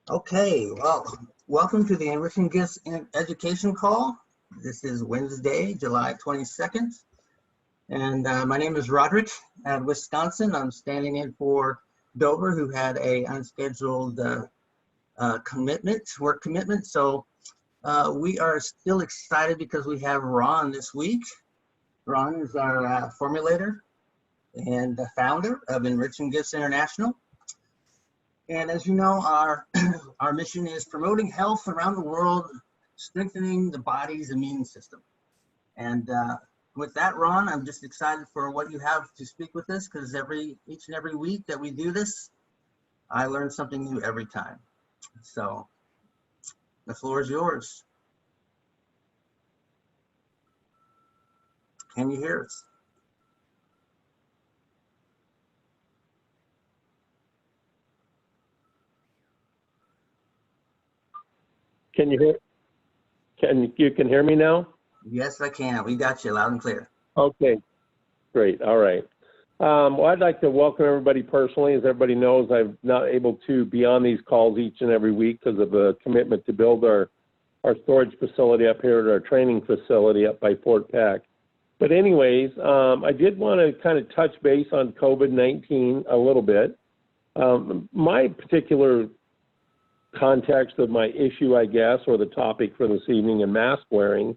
Okay, well, welcome to the Enriching Gifts in Education call. This is Wednesday, July 22nd, and my name is Roderick at Wisconsin. I'm standing in for Dover, who had a unscheduled work commitment. So we are still excited because we have Ron this week. Ron is our formulator and the founder of Enriching Gifts International. And as you know, our mission is promoting health around the world, strengthening the body's immune system. And with that, Ron, I'm just excited for what you have to speak with us, because each and every week that we do this, I learn something new every time. So the floor is yours. Can you hear us? Can you hear? You can hear me now? Yes, I can. We got you loud and clear. Okay, great. All right. Well, I'd like to welcome everybody personally. As everybody knows, I'm not able to be on these calls each and every week because of a commitment to build our storage facility up here at our training facility up by Fort Peck. But anyways, I did want to kind of touch base on COVID-19 a little bit. My particular context of my issue, I guess, or the topic for this evening in mask wearing,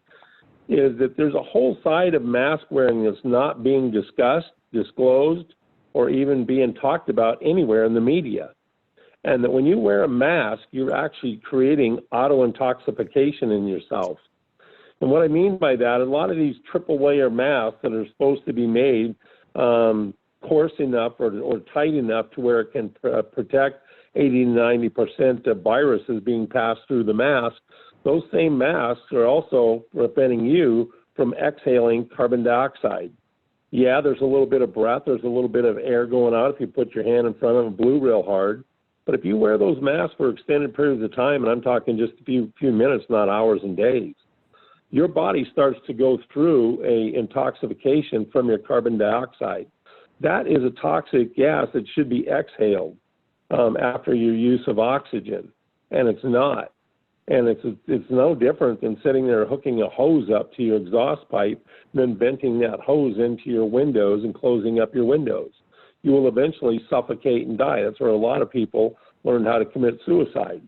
is that there's a whole side of mask wearing that's not being discussed, disclosed, or even being talked about anywhere in the media. And that when you wear a mask, you're actually creating auto-intoxication in yourself. And what I mean by that, a lot of these triple layer masks that are supposed to be made coarse enough or tight enough to where it can protect 80 to 90% of viruses being passed through the mask, those same masks are also preventing you from exhaling carbon dioxide. Yeah, there's a little bit of breath, there's a little bit of air going out if you put your hand in front of a blue real hard. But if you wear those masks for extended periods of time, and I'm talking just a few minutes, not hours and days, your body starts to go through a intoxication from your carbon dioxide. That is a toxic gas that should be exhaled after your use of oxygen, and it's not. And it's no different than sitting there hooking a hose up to your exhaust pipe, then venting that hose into your windows and closing up your windows. You will eventually suffocate and die. That's where a lot of people learn how to commit suicide.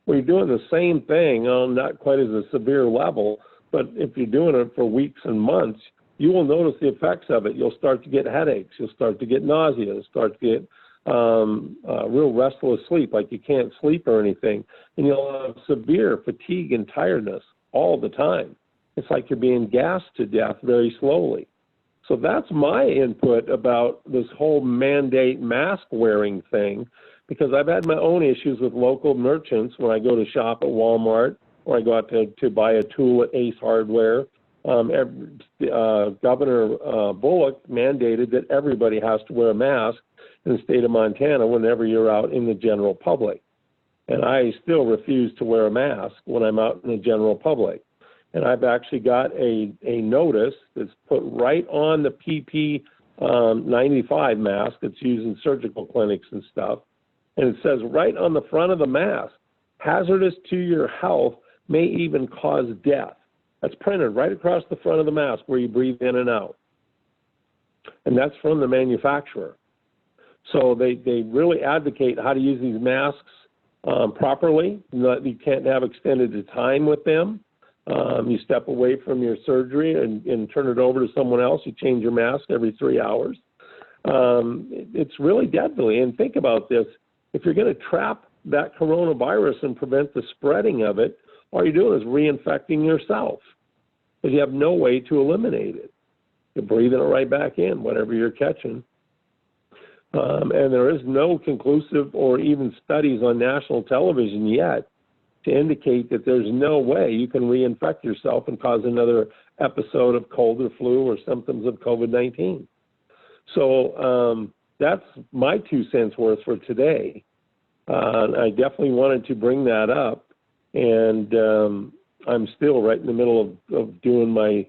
Well, you're doing the same thing on not quite as a severe level, but if you're doing it for weeks and months, you will notice the effects of it. You'll start to get headaches. You'll start to get nausea. You'll start to get real restless sleep, like you can't sleep or anything. And you'll have severe fatigue and tiredness all the time. It's like you're being gassed to death very slowly. So that's my input about this whole mandate mask wearing thing, because I've had my own issues with local merchants when I go to shop at Walmart or I go out to buy a tool at Ace Hardware. Governor Bullock mandated that everybody has to wear a mask in the state of Montana whenever you're out in the general public. And I still refuse to wear a mask when I'm out in the general public. And I've actually got a notice that's put right on the PP95 mask that's used in surgical clinics and stuff. And it says right on the front of the mask, hazardous to your health, may even cause death. That's printed right across the front of the mask where you breathe in and out. And that's from the manufacturer. So they really advocate how to use these masks properly. You can't have extended time with them. You step away from your surgery and turn it over to someone else. You change your mask every 3 hours. It's really deadly. And think about this. If you're going to trap that coronavirus and prevent the spreading of it, all you're doing is reinfecting yourself, because you have no way to eliminate it. You're breathing it right back in, whatever you're catching. And there is no conclusive or even studies on national television yet to indicate that there's no way you can reinfect yourself and cause another episode of cold or flu or symptoms of COVID-19. So that's my 2 cents worth for today. I definitely wanted to bring that up, and I'm still right in the middle of doing my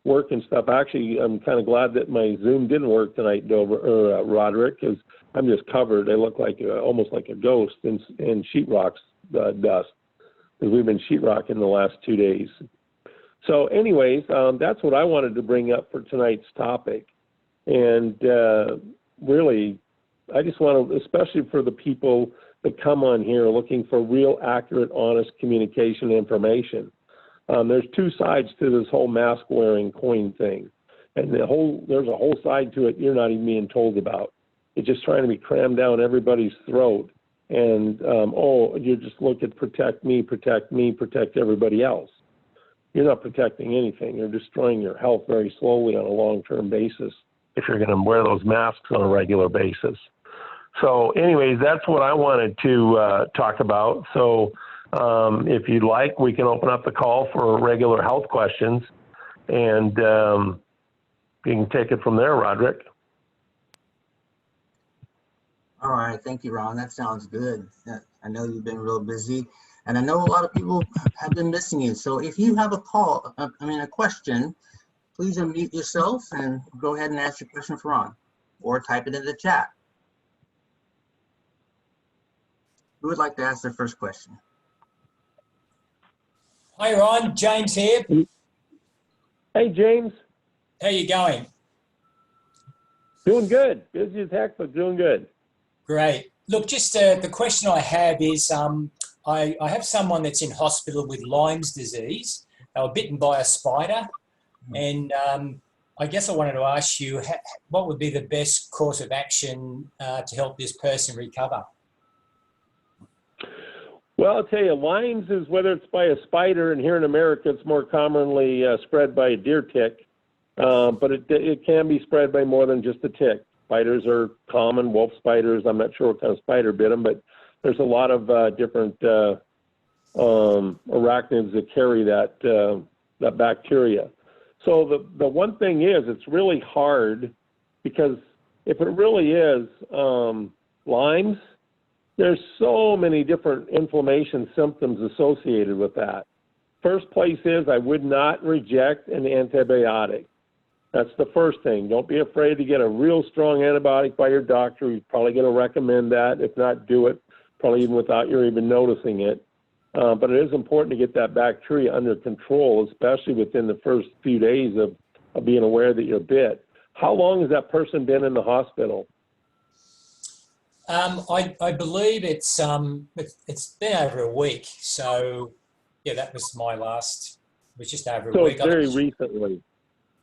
work and stuff. Actually, I'm kind of glad that my Zoom didn't work tonight, Roderick, because I'm just covered. I look like almost like a ghost in sheetrock dust, because we've been sheetrocking the last 2 days. So anyways, that's what I wanted to bring up for tonight's topic. And really, I just want to, especially for the people that come on here looking for real, accurate, honest communication information. There's two sides to this whole mask wearing coin thing. And there's a whole side to it you're not even being told about. It's just trying to be crammed down everybody's throat. And, you just look at protect me, protect everybody else. You're not protecting anything. You're destroying your health very slowly on a long-term basis if you're going to wear those masks on a regular basis. So anyways, that's what I wanted to talk about. So if you'd like, we can open up the call for regular health questions, and you can take it from there, Roderick. All right, thank you, Ron. That sounds good. I know you've been real busy, and I know a lot of people have been missing you. So if you have a question, please unmute yourself and go ahead and ask your question for Ron, or type it in the chat. Who would like to ask their first question? Hi, Ron. James here. Hey, James. How you going? Doing good. Busy as heck, but doing good. Great. Look, just the question I have is I have someone that's in hospital with Lyme's disease. They were bitten by a spider. And I guess I wanted to ask you, what would be the best course of action to help this person recover? Well, I'll tell you, Lyme's is whether it's by a spider, and here in America it's more commonly spread by a deer tick, but it can be spread by more than just a tick. Spiders are common, wolf spiders. I'm not sure what kind of spider bit them, but there's a lot of different arachnids that carry that bacteria. So the one thing is, it's really hard, because if it really is Lyme's, there's so many different inflammation symptoms associated with that. First place is, I would not reject an antibiotic. That's the first thing. Don't be afraid to get a real strong antibiotic by your doctor. He's probably going to recommend that. If not, do it, probably even without you even noticing it. But it is important to get that bacteria under control, especially within the first few days of being aware that you're bit. How long has that person been in the hospital? I believe it's been over a week. So, yeah, that was my last. It was just over a week. So very recently.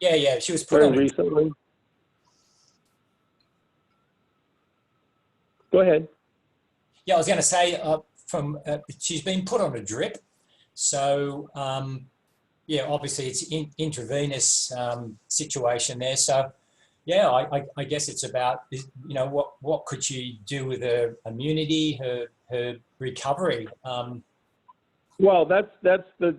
Yeah, she was put very on recently. Go ahead. Yeah, I was going to say she's been put on a drip. So, yeah, obviously it's intravenous situation there. So, yeah, I guess it's about, what could she do with her immunity, her recovery? Well,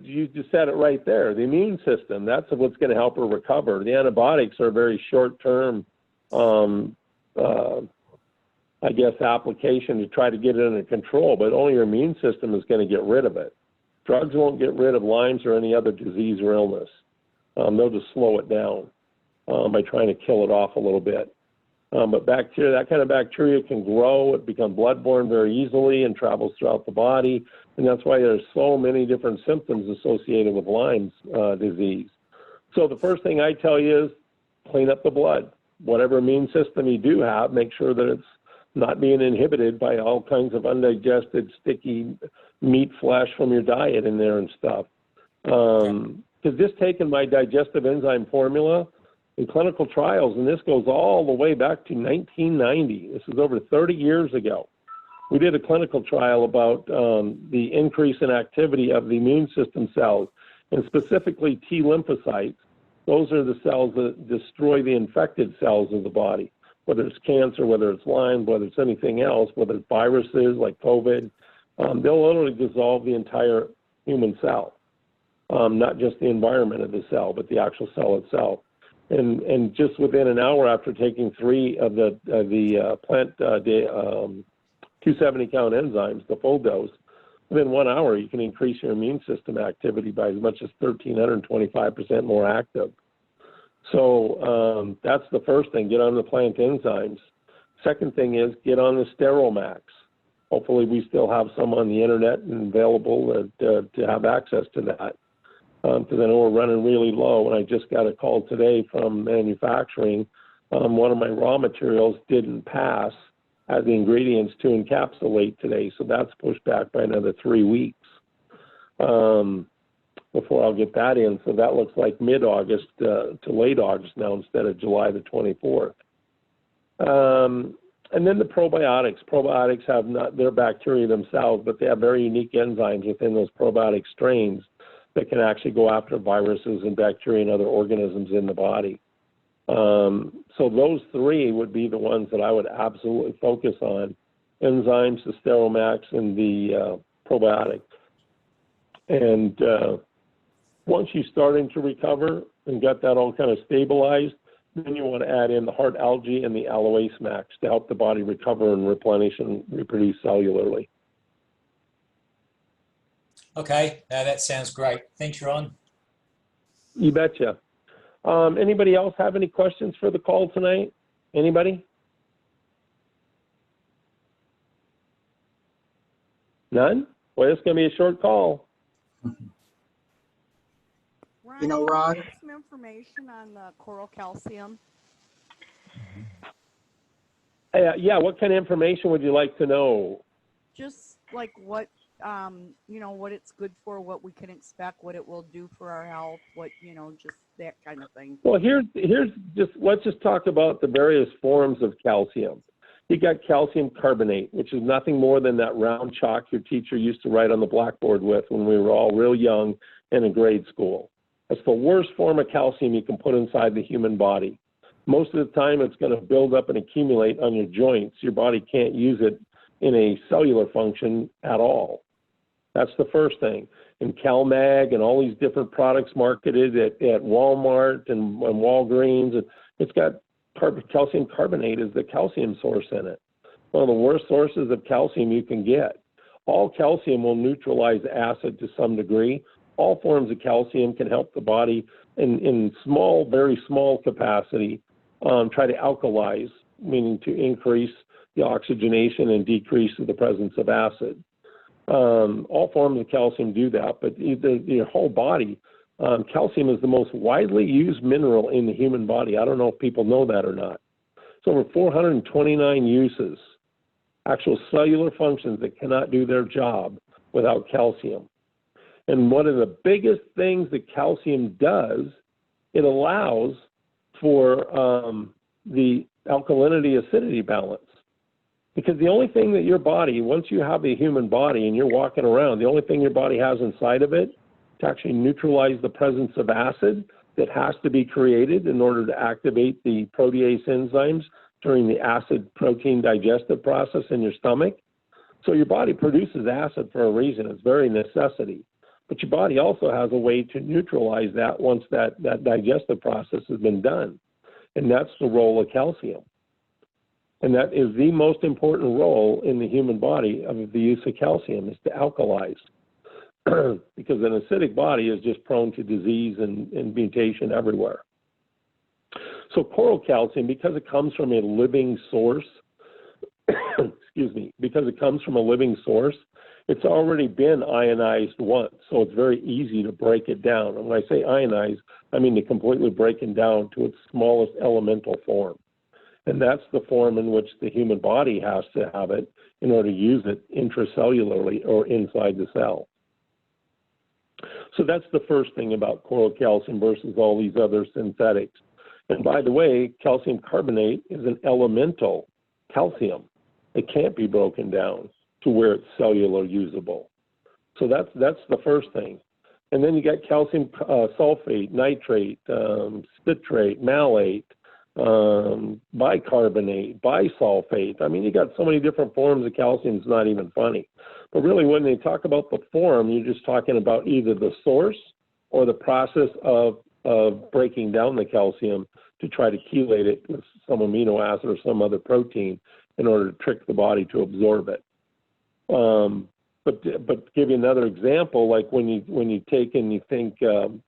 you just said it right there. The immune system, that's what's going to help her recover. The antibiotics are very short-term, application to try to get it under control, but only your immune system is going to get rid of it. Drugs won't get rid of Lyme's or any other disease or illness. They'll just slow it down by trying to kill it off a little bit. But bacteria, that kind of bacteria can grow. It becomes bloodborne very easily and travels throughout the body. And that's why there's so many different symptoms associated with Lyme's disease. So the first thing I tell you is clean up the blood. Whatever immune system you do have, make sure that it's not being inhibited by all kinds of undigested, sticky meat, flesh from your diet in there and stuff. Because just taking my digestive enzyme formula in clinical trials, and this goes all the way back to 1990. This is over 30 years ago. We did a clinical trial about the increase in activity of the immune system cells, and specifically T lymphocytes. Those are the cells that destroy the infected cells of the body, whether it's cancer, whether it's Lyme, whether it's anything else, whether it's viruses like COVID. They'll literally dissolve the entire human cell, not just the environment of the cell, but the actual cell itself. And just within an hour after taking 3 of the plant 270 count enzymes, the full dose, within 1 hour you can increase your immune system activity by as much as 1,325% more active. So that's the first thing, get on the plant enzymes. Second thing is get on the Steromax. Hopefully we still have some on the internet and available to have access to that. Because I know we're running really low, and I just got a call today from manufacturing. One of my raw materials didn't pass as the ingredients to encapsulate today, so that's pushed back by another 3 weeks before I'll get that in. So that looks like mid-August to late August now instead of July the 24th. And then the probiotics. Probiotics have not their bacteria themselves, but they have very unique enzymes within those probiotic strains that can actually go after viruses and bacteria and other organisms in the body. So those three would be the ones that I would absolutely focus on: enzymes, the Steromax, and the probiotic. And once you're starting to recover and got that all kind of stabilized, then you want to add in the heart algae and the aloe max to help the body recover and replenish and reproduce cellularly. Okay, that sounds great. Thanks, Ron. You betcha. Anybody else have any questions for the call tonight? Anybody? None? Well, it's going to be a short call. You know, Ron, Can you give some information on the coral calcium? Yeah, what kind of information would you like to know? Just like what, what it's good for, what we can expect, what it will do for our health, what, just that kind of thing. Well, let's just talk about the various forms of calcium. You got calcium carbonate, which is nothing more than that round chalk your teacher used to write on the blackboard with when we were all real young and in grade school. It's the worst form of calcium you can put inside the human body. Most of the time, it's going to build up and accumulate on your joints. Your body can't use it in a cellular function at all. That's the first thing. And CalMag and all these different products marketed at Walmart and Walgreens, it's got calcium carbonate as the calcium source in it. One of the worst sources of calcium you can get. All calcium will neutralize acid to some degree. All forms of calcium can help the body in small, very small capacity try to alkalize, meaning to increase the oxygenation and decrease the presence of acid. All forms of calcium do that, but your whole body, calcium is the most widely used mineral in the human body. I don't know if people know that or not. It's over 429 uses, actual cellular functions that cannot do their job without calcium. And one of the biggest things that calcium does, it allows for the alkalinity-acidity balance. Because the only thing that your body, once you have a human body and you're walking around, the only thing your body has inside of it to actually neutralize the presence of acid that has to be created in order to activate the protease enzymes during the acid protein digestive process in your stomach. So your body produces acid for a reason. It's very necessity. But your body also has a way to neutralize that once that digestive process has been done. And that's the role of calcium. And that is the most important role in the human body of the use of calcium, is to alkalize. Because an acidic body is just prone to disease and mutation everywhere. So coral calcium, because it comes from a living source, because it comes from a living source, it's already been ionized once, so it's very easy to break it down. And when I say ionized, I mean to completely break it down to its smallest elemental form. And that's the form in which the human body has to have it in order to use it intracellularly or inside the cell. So that's the first thing about coral calcium versus all these other synthetics. And by the way, calcium carbonate is an elemental calcium. It can't be broken down to where it's cellular usable. So that's the first thing. And then you got calcium sulfate, nitrate, citrate, malate, bicarbonate, bisulfate. I mean, you got so many different forms of calcium, it's not even funny. But really, when they talk about the form, you're just talking about either the source or the process of breaking down the calcium to try to chelate it with some amino acid or some other protein in order to trick the body to absorb it. But give you another example, like when you take and you think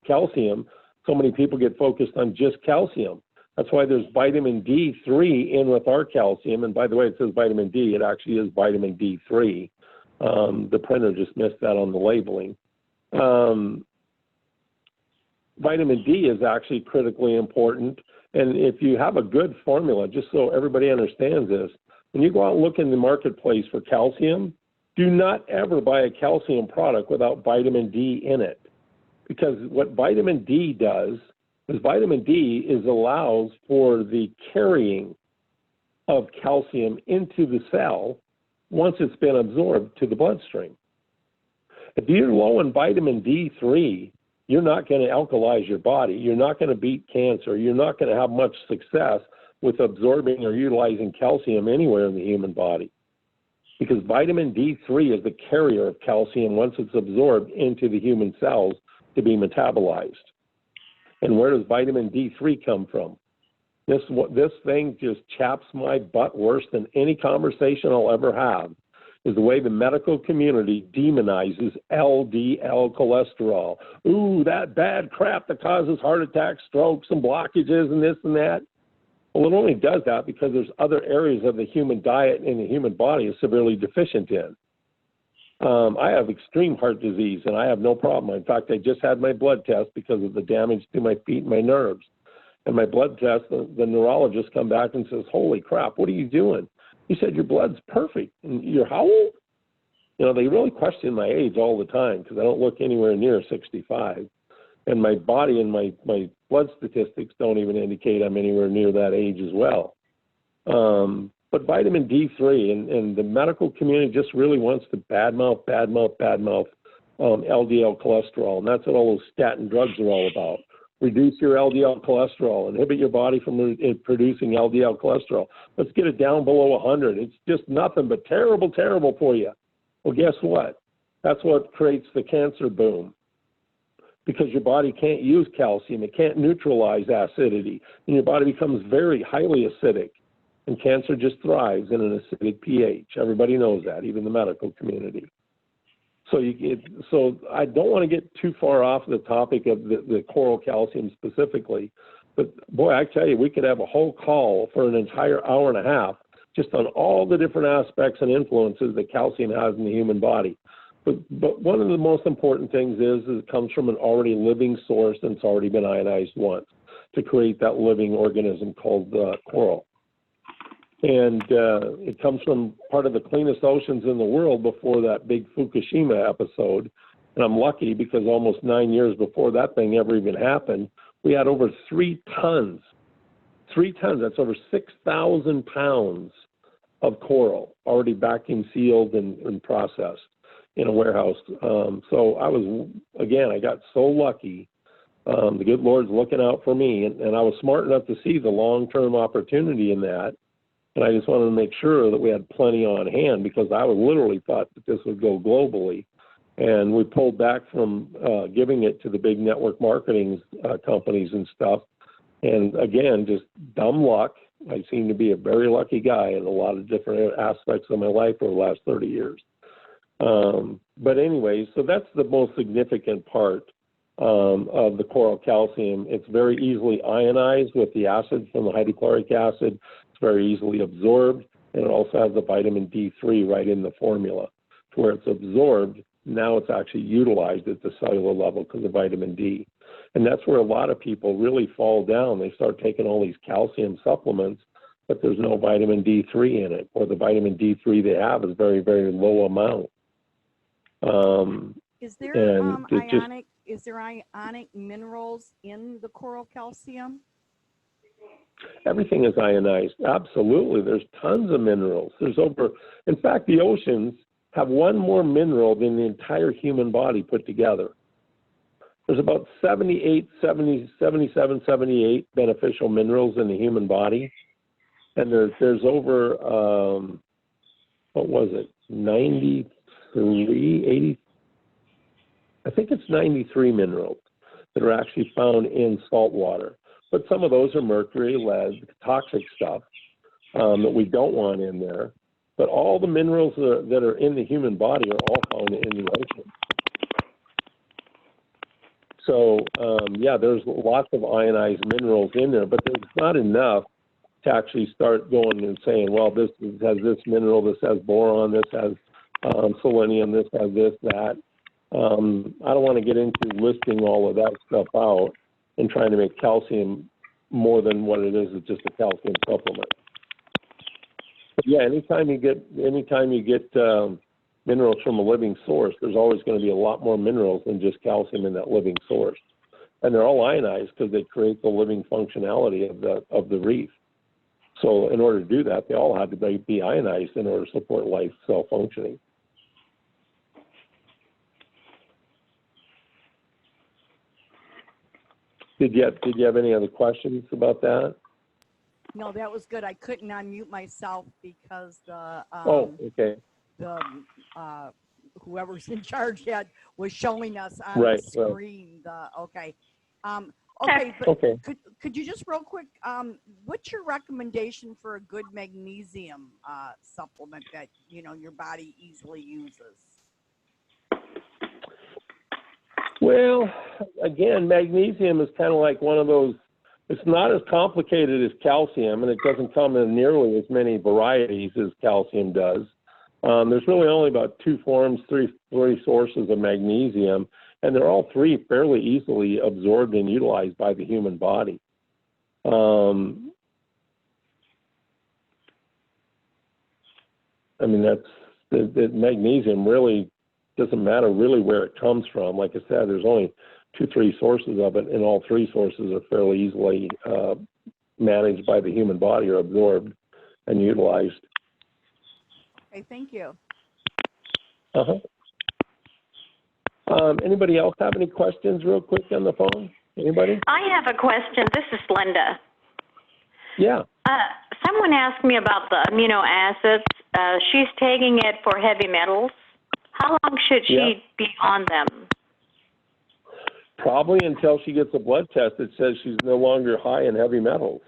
calcium, so many people get focused on just calcium. That's why there's vitamin D3 in with our calcium. And by the way, it says vitamin D. It actually is vitamin D3. The printer just missed that on the labeling. Vitamin D is actually critically important. And if you have a good formula, just so everybody understands this, when you go out and look in the marketplace for calcium, do not ever buy a calcium product without vitamin D in it. Because what vitamin D does is vitamin D allows for the carrying of calcium into the cell once it's been absorbed to the bloodstream. If you're low in vitamin D3, you're not going to alkalize your body. You're not going to beat cancer. You're not going to have much success with absorbing or utilizing calcium anywhere in the human body. Because vitamin D3 is the carrier of calcium once it's absorbed into the human cells to be metabolized. And where does vitamin D3 come from? This thing just chaps my butt worse than any conversation I'll ever have, is the way the medical community demonizes LDL cholesterol. Ooh, that bad crap that causes heart attacks, strokes, and blockages and this and that. Well, it only does that because there's other areas of the human diet and the human body is severely deficient in. I have extreme heart disease, and I have no problem. In fact, I just had my blood test because of the damage to my feet and my nerves. And my blood test, the neurologist come back and says, holy crap, what are you doing? He said, your blood's perfect. And you're how old? You know, they really question my age all the time because I don't look anywhere near 65. And my body and my blood statistics don't even indicate I'm anywhere near that age as well. But vitamin D3 and the medical community just really wants to badmouth LDL cholesterol. And that's what all those statin drugs are all about. Reduce your LDL cholesterol, inhibit your body from producing LDL cholesterol. Let's get it down below 100. It's just nothing but terrible, terrible for you. Well, guess what? That's what creates the cancer boom. Because your body can't use calcium. It can't neutralize acidity. And your body becomes very highly acidic. And cancer just thrives in an acidic pH. Everybody knows that, even the medical community. So I don't want to get too far off the topic of the coral calcium specifically. But boy, I tell you, we could have a whole call for an entire hour and a half just on all the different aspects and influences that calcium has in the human body. But one of the most important things is it comes from an already living source and it's already been ionized once to create that living organism called coral. And it comes from part of the cleanest oceans in the world before that big Fukushima episode. And I'm lucky because almost 9 years before that thing ever even happened, we had over 3 tons. 3 tons, that's over 6,000 pounds of coral already vacuum sealed and processed in a warehouse. So I got so lucky. The good Lord's looking out for me. And I was smart enough to see the long-term opportunity in that. And I just wanted to make sure that we had plenty on hand because I literally thought that this would go globally. And we pulled back from giving it to the big network marketing companies and stuff. And again, just dumb luck. I seem to be a very lucky guy in a lot of different aspects of my life over the last 30 years. But anyway, so that's the most significant part of the coral calcium. It's very easily ionized with the acid from the hydrochloric acid. It's very easily absorbed, and it also has the vitamin D3 right in the formula. To where it's absorbed, now it's actually utilized at the cellular level because of vitamin D. And that's where a lot of people really fall down. They start taking all these calcium supplements, but there's no vitamin D3 in it, or the vitamin D3 they have is very, very low amount. Is there ionic minerals in the coral calcium? Everything is ionized. Absolutely. There's tons of minerals. In fact, the oceans have one more mineral than the entire human body put together. There's about 78 beneficial minerals in the human body. And there's over, 80? I think it's 93 minerals that are actually found in salt water. But some of those are mercury, lead, toxic stuff that we don't want in there. But all the minerals that are in the human body are all found in the ocean. So, yeah, there's lots of ionized minerals in there, but there's not enough to actually start going and saying, well, this has this mineral, this has boron, this has selenium, this has this, that. I don't want to get into listing all of that stuff out and trying to make calcium more than what it is. It's just a calcium supplement. But yeah, anytime you get minerals from a living source, there's always going to be a lot more minerals than just calcium in that living source. And they're all ionized because they create the living functionality of the reef. So in order to do that, they all had to be ionized in order to support life cell functioning. Did you have any other questions about that? No, that was good. I couldn't unmute myself because the okay. Whoever's in charge was showing us on Right, the screen. right. Okay, but Okay. could you just real quick, what's your recommendation for a good magnesium supplement that your body easily uses? Well, again, magnesium is kind of like one of those. It's not as complicated as calcium, and it doesn't come in nearly as many varieties as calcium does. There's really only about three sources of magnesium, and they're all three fairly easily absorbed and utilized by the human body. I mean, that's the magnesium really doesn't matter really where it comes from. Like I said, there's only 2-3 sources of it, and all three sources are fairly easily managed by the human body or absorbed and utilized. Okay, thank you. Anybody else have any questions real quick on the phone? Anybody? I have a question. This is Linda. Yeah. Someone asked me about the amino acids. She's taking it for heavy metals. How long should she be on them? Probably until she gets a blood test that says she's no longer high in heavy metals.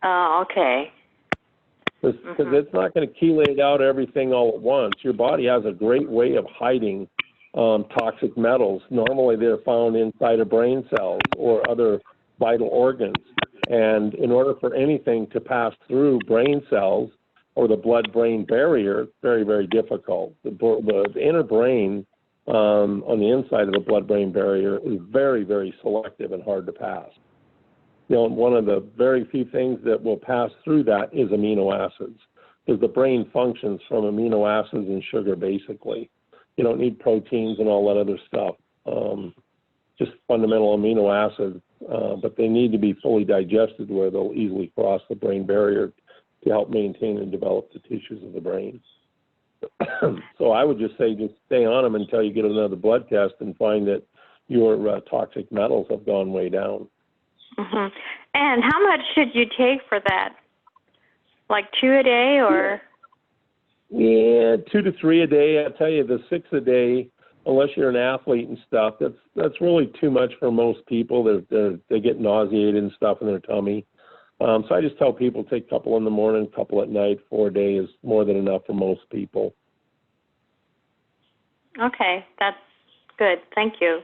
Oh, okay. Because it's not going to chelate out everything all at once. Your body has a great way of hiding toxic metals. Normally they're found inside of brain cells or other vital organs. And in order for anything to pass through brain cells or the blood-brain barrier, it's very, very difficult. The inner brain on the inside of the blood-brain barrier is very, very selective and hard to pass. One of the very few things that will pass through that is amino acids, because the brain functions from amino acids and sugar, basically. You don't need proteins and all that other stuff, just fundamental amino acids, but they need to be fully digested where they'll easily cross the brain barrier to help maintain and develop the tissues of the brain. So I would just say just stay on them until you get another blood test and find that your toxic metals have gone way down. Mm-hmm. And how much should you take for that? Like 2 a day or? Yeah, 2 to 3 a day. I tell you, the 6 a day, unless you're an athlete and stuff, that's really too much for most people. They get nauseated and stuff in their tummy. So I just tell people take a couple in the morning, a couple at night. 4 a day is more than enough for most people. Okay, that's good. Thank you.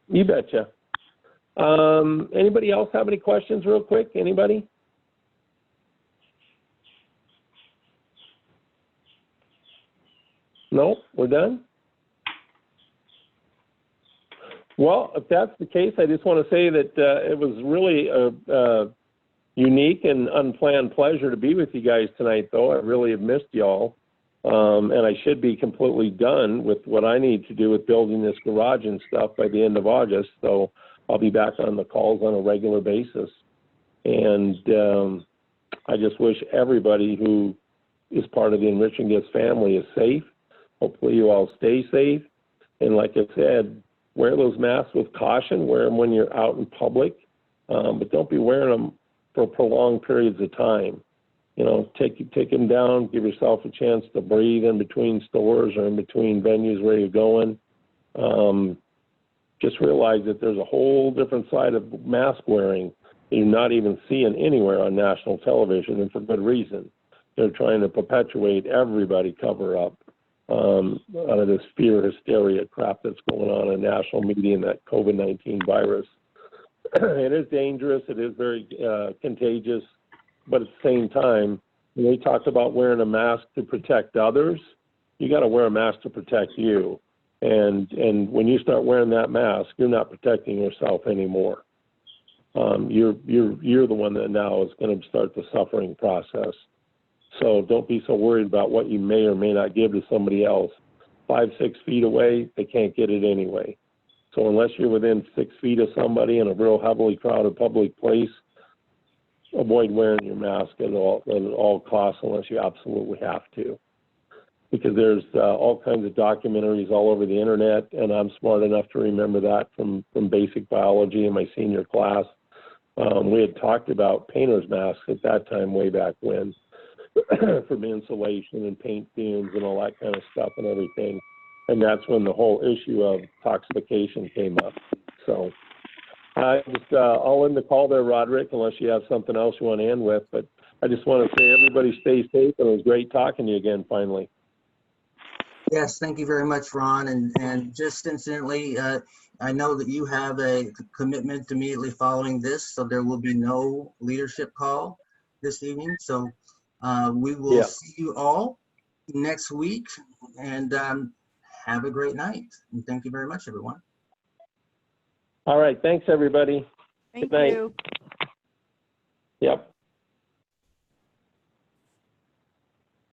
You betcha. Anybody else have any questions real quick? Anybody? No, we're done? Well, if that's the case, I just want to say that it was really a unique and unplanned pleasure to be with you guys tonight, though. I really have missed y'all. And I should be completely done with what I need to do with building this garage and stuff by the end of August. So I'll be back on the calls on a regular basis. And I just wish everybody who is part of the Enriching Gifts family is safe. Hopefully you all stay safe. And like I said, wear those masks with caution. Wear them when you're out in public. But don't be wearing them for prolonged periods of time. You know, take them down, give yourself a chance to breathe in between stores or in between venues where you're going. Just realize that there's a whole different side of mask wearing that you're not even seeing anywhere on national television, and for good reason. They're trying to perpetuate everybody cover up. out of this fear hysteria crap that's going on in national media and that COVID-19 virus. It is dangerous. It is very contagious. But at the same time, when we talked about wearing a mask to protect others, you got to wear a mask to protect you. And when you start wearing that mask, you're not protecting yourself anymore. You're the one that now is going to start the suffering process. So don't be so worried about what you may or may not give to somebody else. 5-6 feet away, they can't get it anyway. So unless you're within 6 feet of somebody in a real heavily crowded public place, avoid wearing your mask at all costs unless you absolutely have to. Because there's all kinds of documentaries all over the internet, and I'm smart enough to remember that from basic biology in my senior class. We had talked about painter's masks at that time way back when from insulation and paint fumes and all that kind of stuff and everything. And that's when the whole issue of toxification came up. So I'll end the call there, Roderick, unless you have something else you want to end with. But I just want to say everybody stay safe, and it was great talking to you again finally. Yes, thank you very much, Ron. And just incidentally, I know that you have a commitment immediately following this, so there will be no leadership call this evening. So we will see you all next week, and have a great night. And thank you very much, everyone. All right. Thanks, everybody. Thank Good night. you. Yep.